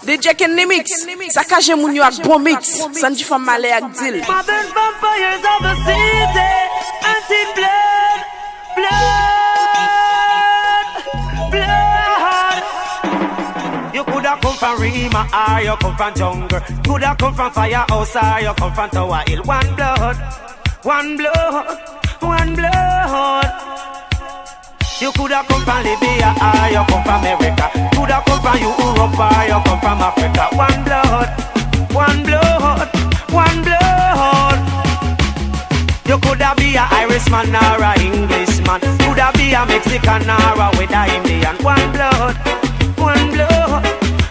DJ Ken the mix. Sakaje moun yo ak bon mix. Sanji fam male ak deal. Modern vampires of the city. Anti-blood. Blood. You coulda come from Rima or you come from jungle. Coulda come from firehouse or you come from Tower Hill. One blood. One blood. One blood. You coulda come from Libya or you come from America. Coulda come from Europe or you come from Africa. One blood, one blood, one blood. You coulda be a Irishman or a Englishman. Coulda be a Mexican or a with a Indian. One blood, one blood,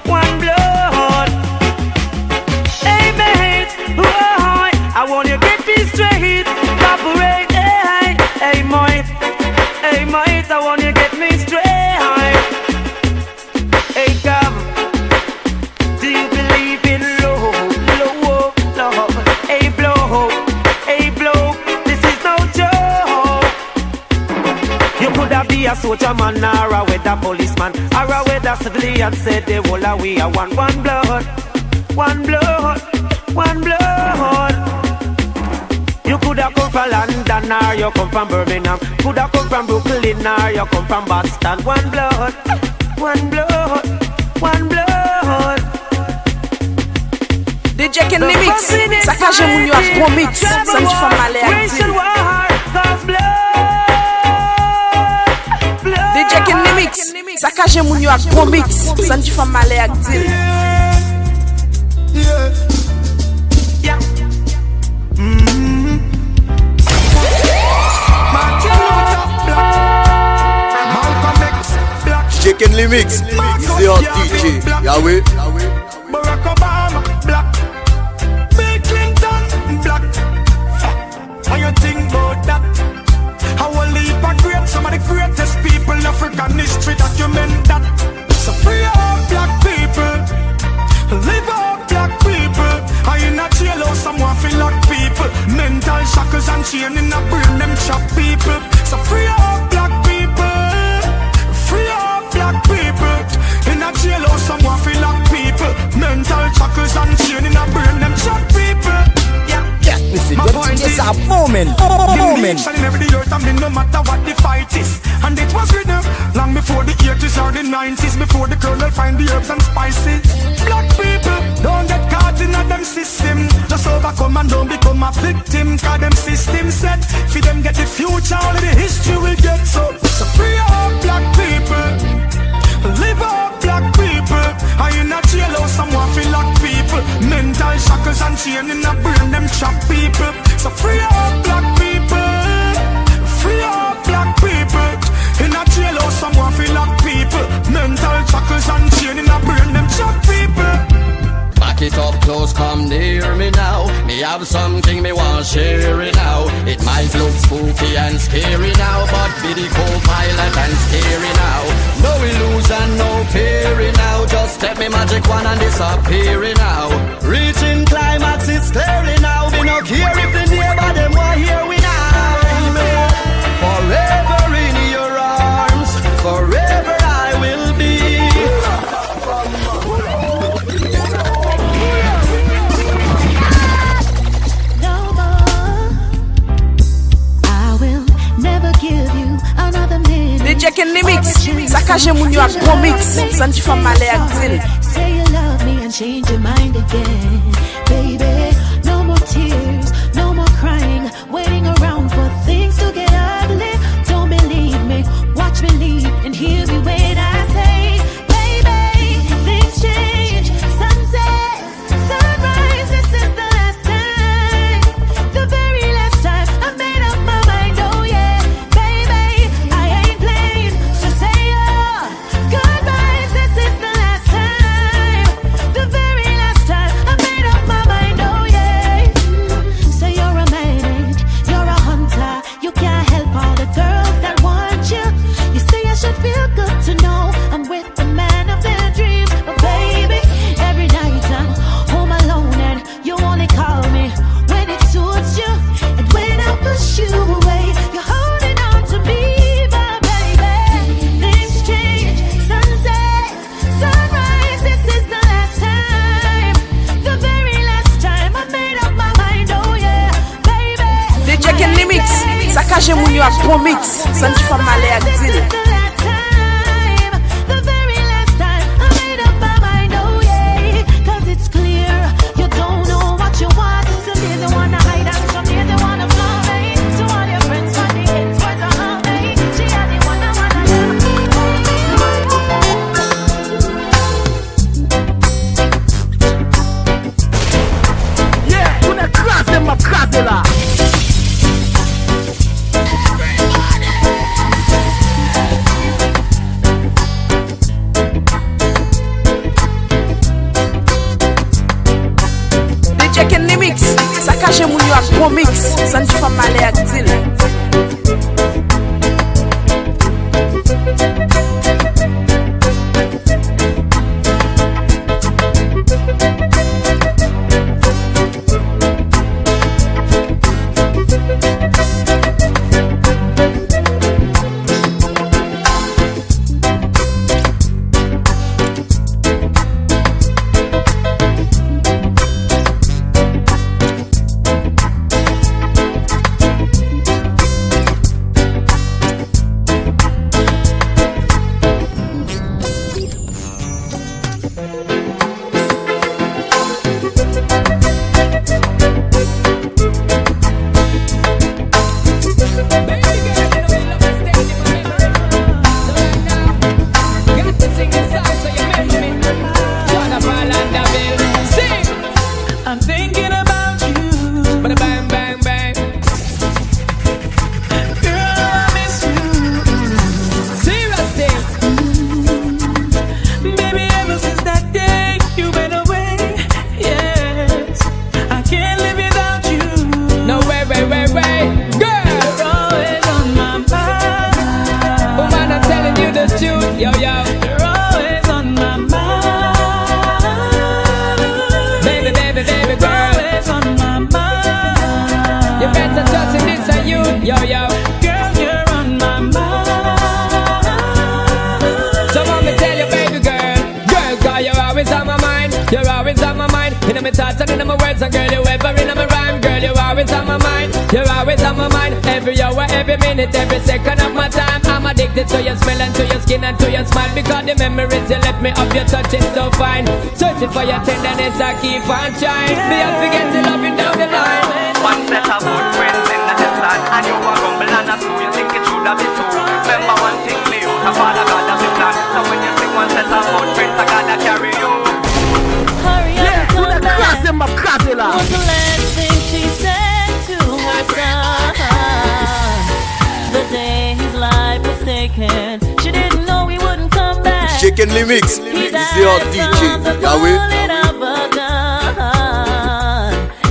one blood. Hey mate, whoa, I want you get this straight. Cooperate, hey, hey mate. Hey mate, I want you get me straight. Hey Gov, do you believe in love, love? Hey blow, this is no joke. You coulda be a soldier man or a weather policeman or a weather civilian. Said they all are we are one blood, one blood, one blood. You coulda come from London or you come from Birmingham. Coulda come from Brooklyn or you come from Boston. One blood, one blood, one blood. DJ Ken the mix. Sakaje moun yo ak bon mix. Sanji fam male ak deal. DJ Ken the mix. Sakaje moun yo ak bon mix. Sanji fam male ak deal. Chicken Limix, is your DJ, Yahweh. Barack Obama, black. Bill Clinton, black. How you think about that? How a leap of great, some of the greatest people in African history document that. So free all black people, live all black people. I in a jailhouse, someone feel like people. Mental shackles and chain in a brain, them chop people. So free all black people, free all black people. In a jailhouse, someone feel like people. Mental shackles and chain in a brain, them chop people. Yeah, listen, your thing is a moment. In every earth, I mean, no matter what the fight is. And it was written long before the 80s or the 90s, before the colonel find the herbs and spices. Black people don't get caught in a them system. Just overcome and don't become a victim. Cause them system set for them get the future, all of the history will get. So free all black people, live all black people. I in a jailhouse, someone feel like people. Mental shackles and chain in a brain, them chop people. So free all black people, free all black people. In a jailhouse, someone feel like people. Mental shackles and chain in a brain, them chop people. Back it up close, come near me now. Me have something me want share it now. It might look spooky and scary now, but be the co-pilot and scary now. No illusion, no fear now. Just take me magic one and disappear now. Reaching climax is clearly now. We no care if the neighbor them want hear we now. Forever in your arms, forever I will be. DJ Ken the mix. Sakaje moun yo ak bon mix. Sanji fam male ak deal. Say you love me and change your mind again, baby. No more tears, no more crying, waiting around for things to get ugly. Don't believe me, watch me leave and hear me wait. I say, baby, things change. Sunset, sunrise, this is the last time, the very last time I made up my mind. Oh yeah, baby, I ain't playing. So say your goodbyes. This is the last time, the very last time I made up my mind. Oh Checken les mix, saccager mon yo ak bon mix, ça ne fait mal à dire. Checken les mix, saccager mon yo ak bon mix, ça ne fait mal à dire. Every second of my time, I'm addicted to your smell and to your skin and to your smile. Because the memories you left me of your touch is so fine. Searching for your tenderness, I keep on trying. Me have to get to loving down the line. One set of footprints in the desert, and you are rumble and a screw. You think it should have been two. Remember one thing, Leo, the Father God has a plan. So when you sing one set of footprints, I gotta carry you. Hurry up, come back. Was the last thing she said to her son. The day his life was taken, she didn't know he wouldn't come back. Checken les mix, c'est your DJ, Yahweh.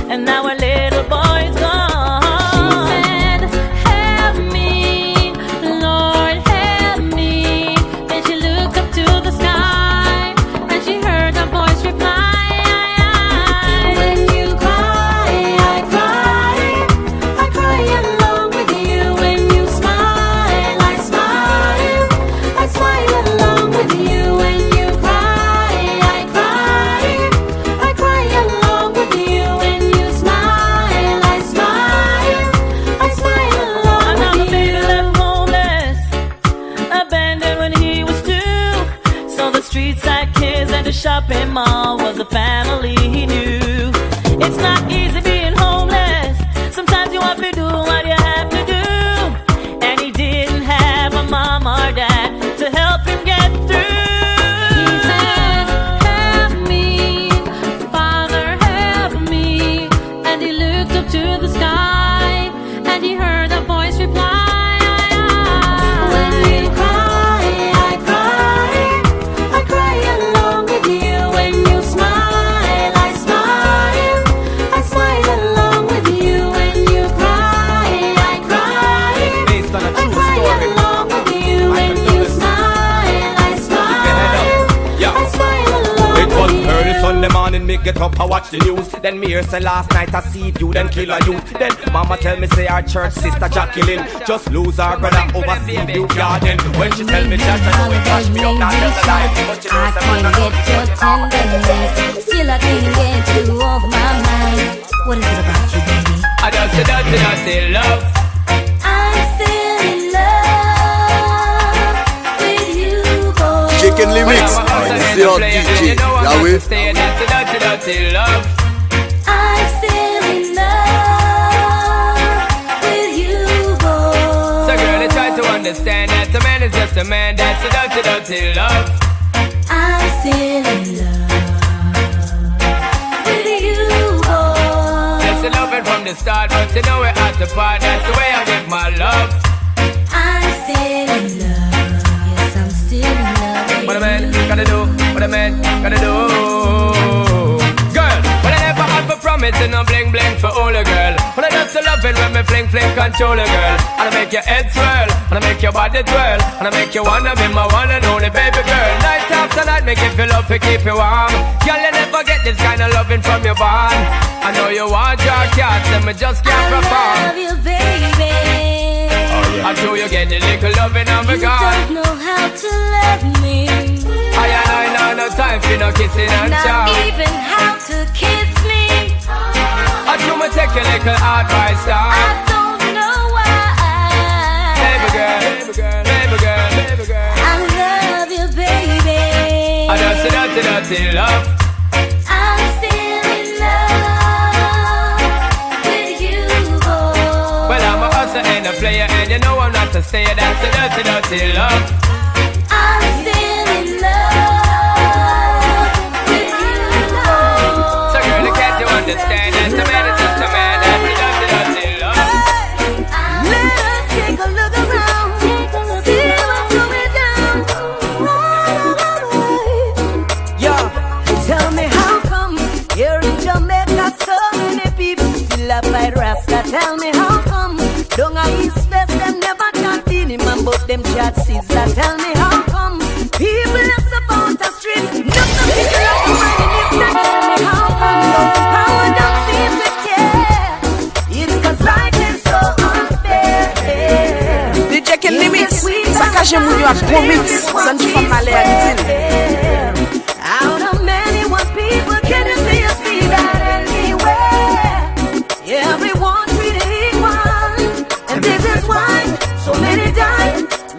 And now our little boy's gone. She said, help me, Lord, help me. Then she looked up to the sky, and she heard a voice reply. When you cry, I cry. I cry along with you. When you smile, I smile. I smile along with you. When you cry, I cry. I cry along with you. When you smile, I smile. I smile along with you. Another baby left homeless, abandoned when he was 2. So the street side kids and the shopping mall was the family he knew. It's not easy being homeless. Sometimes you have to do what you have to do. And he didn't have a mom or dad to help him get through. He said, help me, Father, help me. And he looked up to the sky, and he heard a voice reply. When you cry, I cry. I cry along with you. When you smile, I smile. I smile along with you. When you cry, I cry. Based on a I true cry story. along with you. When you smile, I smile. Yeah. I smile along It was with you. early Sunday morning, me get up, I watch the news. Then me hear say last night I see you, then kill a youth. Then mama tell me say our church sister Jacqueline just lose her brother over Seaview Garden. When she tell me that, I know it catch me up, now tell the lie. But you know I say man, can't get your tenderness, still I can't get you off my mind. What is it about you, baby? I just a dirty, dirty love. I'm still in love with you, boy. Chicken Limix, c'est un DJ, Yahweh. That's a dirty, dirty love. I'm still in love with you, boy. So girl, I try to understand that a man is just a man. That's a dirty, dirty love. I'm still in love with you, boy. That's the loving from the start, but you know we're at the part. That's the way I give my love. I'm still in love. Yes, I'm still in love with What a man gotta do, what a man gotta do. Girl, but I never had for promise and no bling bling for all a girl. But I just love it when me fling fling control a girl. And I make your head swirl, and I make your body twirl, and I make you wanna be my one and only baby girl. Night after night, make you feel love to keep you warm. Girl, you never get this kind of loving from your bond. I know you want your cats, and me just can't perform. I love you, baby. I know you get the little loving of a You God. don't know how to love me. I know no time for no kissing and Not chow. even how to kiss me. I do me take a little advice, I dog. don't know why. Baby girl, baby girl, baby girl, baby girl. I love you, baby. I just a dirty, dirty love. I'm still in love with you, boy. Well, I'm a hustler and a player, and you know I'm not a stayer. That's a dirty, dirty love. I'm still in love with you, boy. So girl, can't you understand? That's a man, it's just a man. That's a dirty, dirty love. Let us take a look around, see what's going down. Yo, tell me how come here in Jamaica so many people still a fight Rasta? Tell me how come down a East West them never chat in him and but them chat Sizzler. Tell me how come people are support the street, nothing figure out the money minister. Tell me how come those in power don't seem to care. It's 'cause life is so unfair. DJ Ken Limix, sakaje moun yo ak bon mix, san di fam male ak din. Out of many one people, can you see us see that anywhere? Everyone treated equal, and this is why so many die,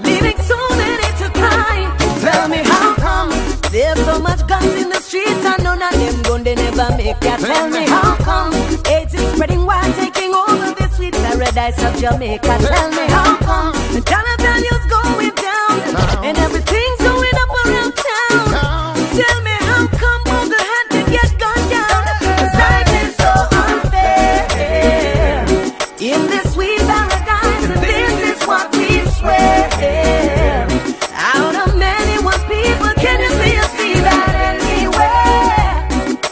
leaving so many to cry. Tell me how come there's so much guns in the streets and none of them gun they never make ya. Tell me how come AIDS is spreading wild, taking over the sweet paradise of Jamaica. Tell me how come the dollar value's going down and everything's going up around town. Tell me how come Mother had to get gunned down, 'cause life is so unfair in this sweet paradise, and this is what we swear. Out of many one people, can you see us see that anywhere?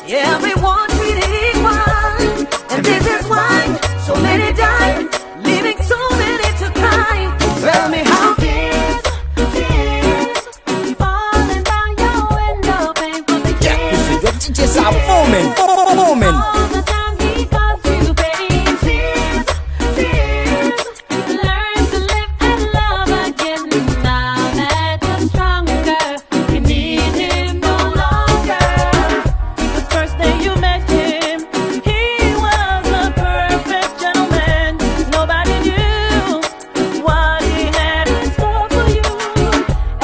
Everyone treated equal, and this is why so many die, leaving so many to cry. Tell me how tears falling down your window, paying for the kids. Your teachers are foaming. All the time because you paid tears. Learn to live and love again. Now that you're stronger, you need him no longer. The first day you met him, he was a perfect gentleman. Nobody knew what he had in store for you.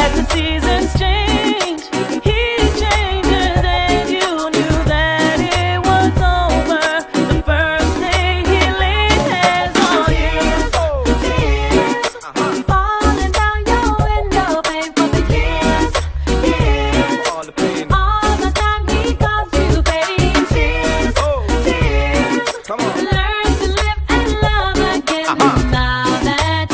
As the seasons change, he changes and you knew that it was over the first day he laid hands on you. Tears falling down your window, paying for the years. All the time he caused you pain. Tears. Learn to live and love again. Now that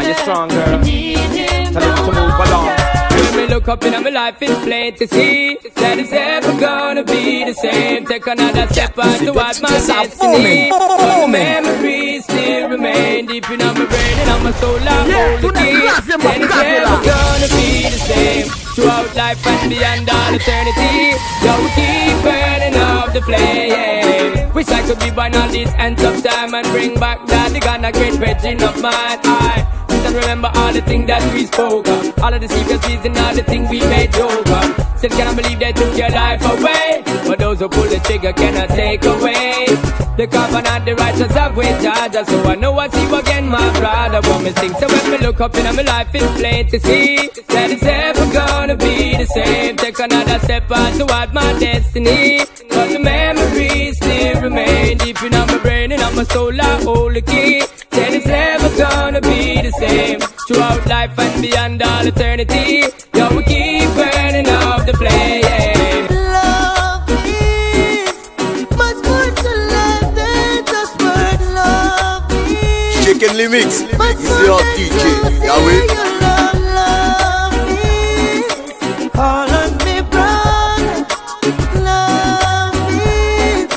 you're stronger, you need him no longer. When me look up in my life, it's plain to see that it's never gonna be the same. Take another step on towards my destiny. But the memories still remain deep in my brain and on my soul. I hold the key. And it's never gonna be the same throughout life and beyond all eternity. Yo, we keep burning up the flame. Wish I could be born on these ends of time and bring back that the Ghana great virgin of mine. I sit and remember all the things that we spoke of, all of the serious and all the things we made joke of. Still cannot believe they took your life away, but those who pull the trigger cannot take away the covenant, the righteous have with Georgia. So I know I see you again, my brother. But me think so when me look up in my life, it's plain to see that it's never gonna be the same. Take another step on toward my destiny, but the memories still remain deep in my brain and on my soul. I hold the key. Then it's never gonna be the same throughout life and beyond all eternity. Yo, we keep burning up the flame. Love is much more to life than just words. Love is Chicken Limix, much is more your than DJ, to say Yahweh. you love. Love is call on me brother. Love is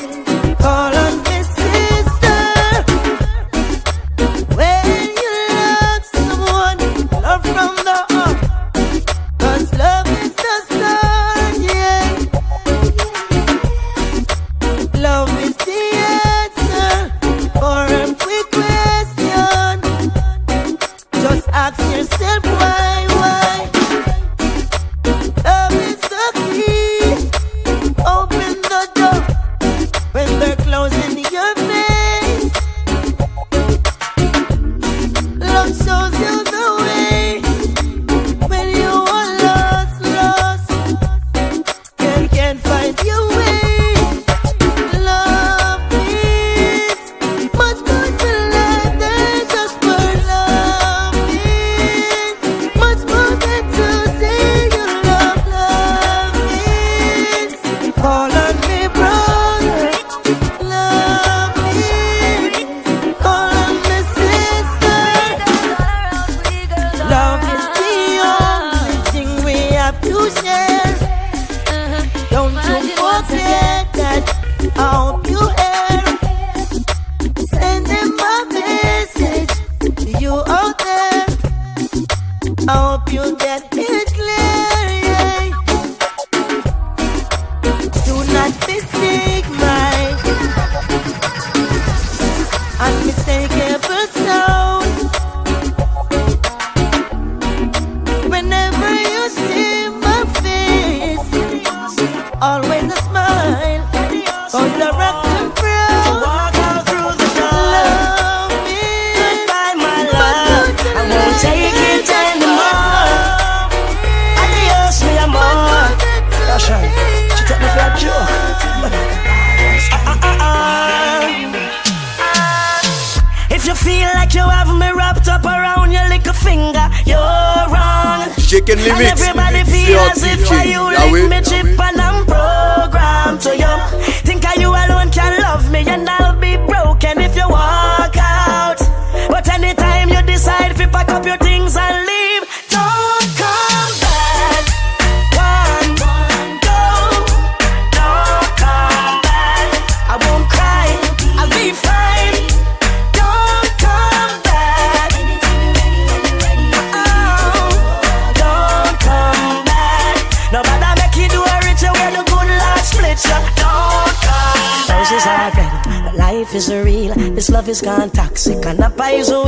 call on me sister. When you love someone, love from the heart, 'cause love is the start, yeah. Love is the answer for every question. Just ask yourself why. Love is the key. Open the door when they're closing your face. Love shows you the way when you are lost. Can't find your way. Love is much more to life than just words. Love is much more than to say you love. Love is call on me brother. Love is call on me sister. Love is the only thing we have to share. Don't you forget that. I hope you hear. Send them my message to you out there. I hope you get it clear, yeah. Do not mistake my unmistakable sound. Whenever you see my face, always a smile on the rock and frown. Walk out through the door. Love me. Goodbye, my love. I won't take it anymore. Adios, mi amor. That's right. She took me for a joke. If you feel like you have me wrapped up around your little finger, you're wrong. Chicken And Limix, everybody is feel your as if DJ, you Yahweh. lick me chip and I'm programmed to you. Think you alone can love me and I'll be broken if you walk out. But anytime you decide to pack up your things and leave, don't come back. One, go, don't come back. I won't cry, I'll be fine. Don't come back. Oh, don't come back. Nobody make you do a rich where the good life split you. Don't come back. Roses are red, but life is real. This love is gone toxic and not poison.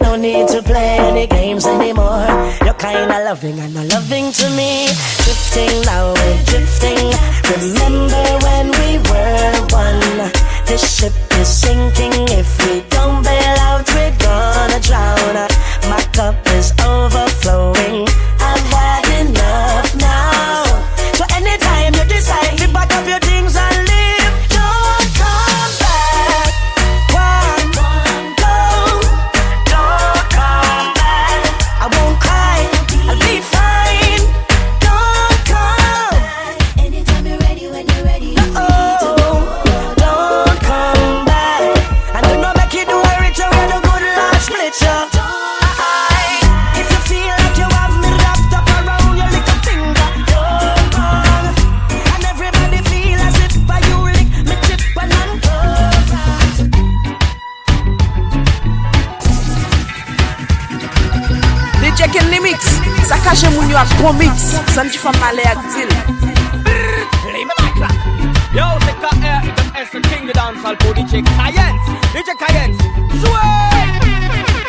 No need to play any games anymore. You're kinda loving and not loving to me. Drifting now, we're drifting. Remember when we were one? This ship is sinking. If we don't bail out, we're gonna drown. My cup is overflowing. I've had enough now. So anytime you decide to pack up your things and leave, don't come back. One, go, don't come back. I won't cry, I'll be fine. Don't come. Anytime you're ready, when you're ready. Oh, don't come back. And do not make you do a rich where the good life split you. If you feel like you have me wrapped up around your little finger, you're wrong. And everybody feel as if by you lick me chip and I'm programmed. DJ Ken Limix, ça cache moun yo ak bon mix. Ça n'ti femme malé ak dil. Yo, c'est KR, it's the king of dancehall pour DJ Cayenne. DJ Cayenne, jouez!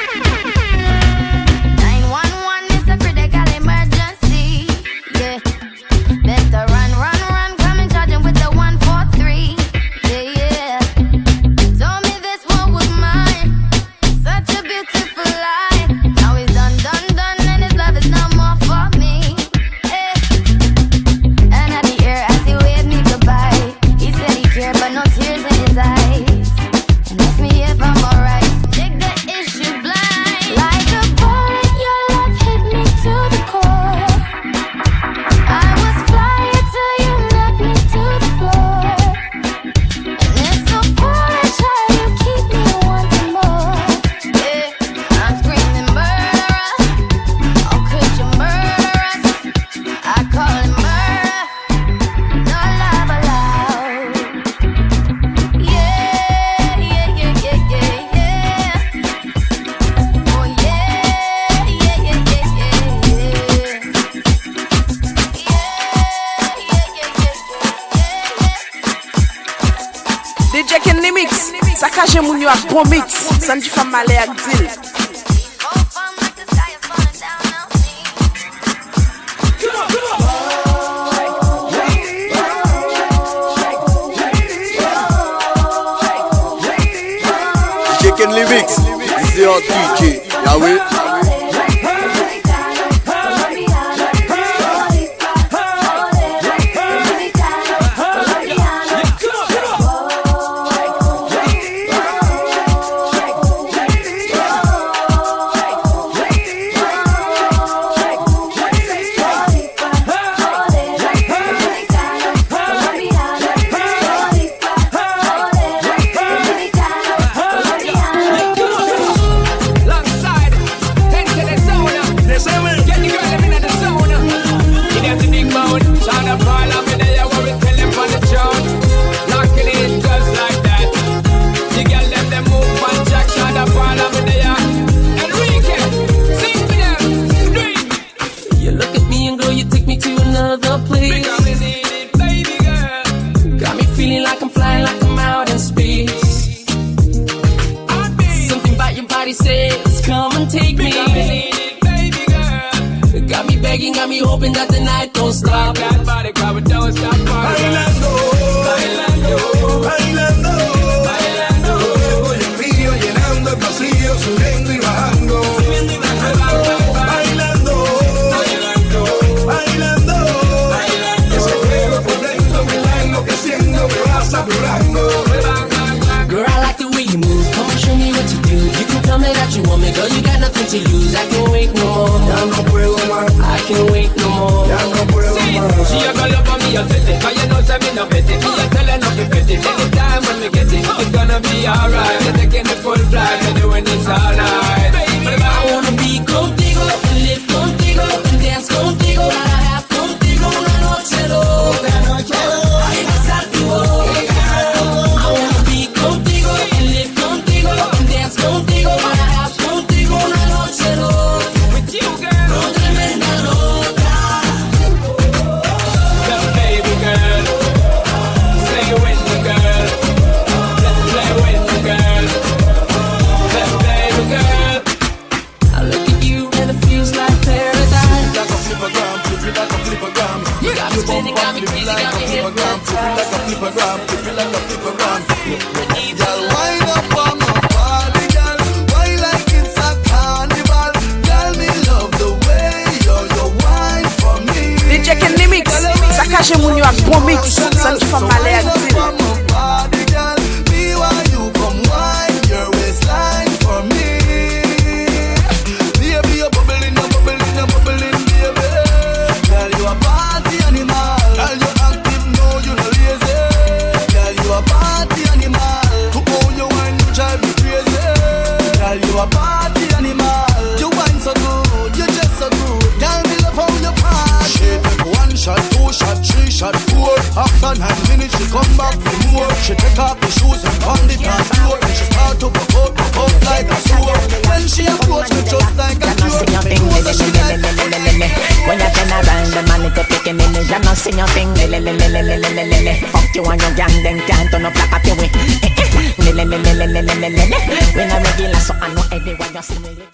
Sakaje moun yo ak bon mix. Sanji famale ak dil. Chicken lyrics, is your DJ, Yahweh. Got me hoping that the night don't stop. That body cover don't stop. Bailando, bailando, bailando, bailando. Voy en vídeo llenando el pasillo, subiendo y bajando. Bailando, bailando, bailando, bailando. Ese fuego por dentro me va enloqueciendo, me va saturando. Girl, I like the way you move. Come on, show me what you do. You can tell me that you want me, girl. You got nothing to lose. I can't wait no more. Ya no puedo más. I can't wait no more. Ya no puedo más. She a call up on me, I'll set it. Cause you know say me no bet it. Me a tell her not to bet it. Anytime when we get it, it's gonna be alright. We're taking the full flight, we're doing this all night. I wanna be contigo, and live contigo, and dance contigo. Para have contigo una noche loca. Ay, besarte boca. I wanna be contigo, and live contigo, and dance contigo. Para have contigo una noche loca. With you, girl. No tremenda loca. Just baby girl. Stay with me, girl. Let's play with me, girl. Just baby girl. I look at you and it feels like paradise. Like a flippergram, flip it like a flippergram. You got me spinning, got me crazy, got me hypnotized. Flip it like a flippergram, flip it like a flippergram. Girl, wind up on my body, girl. Why like it's a carnival? Girl, me love the way you wine for me. DJ Ken Mix. Sakaje moun yo ak bon mix. Sanji famale ak dil. After 9 minutes she come back for more. She take off the shoes and on the dance floor. And she start to walk out like a sword. When she approach me just like a cure. When you turn around, the man is taking in. You not see your thing. Fuck you and your gang, then can't turn up like a peewee. When I'm regular, so I know everyone you see me.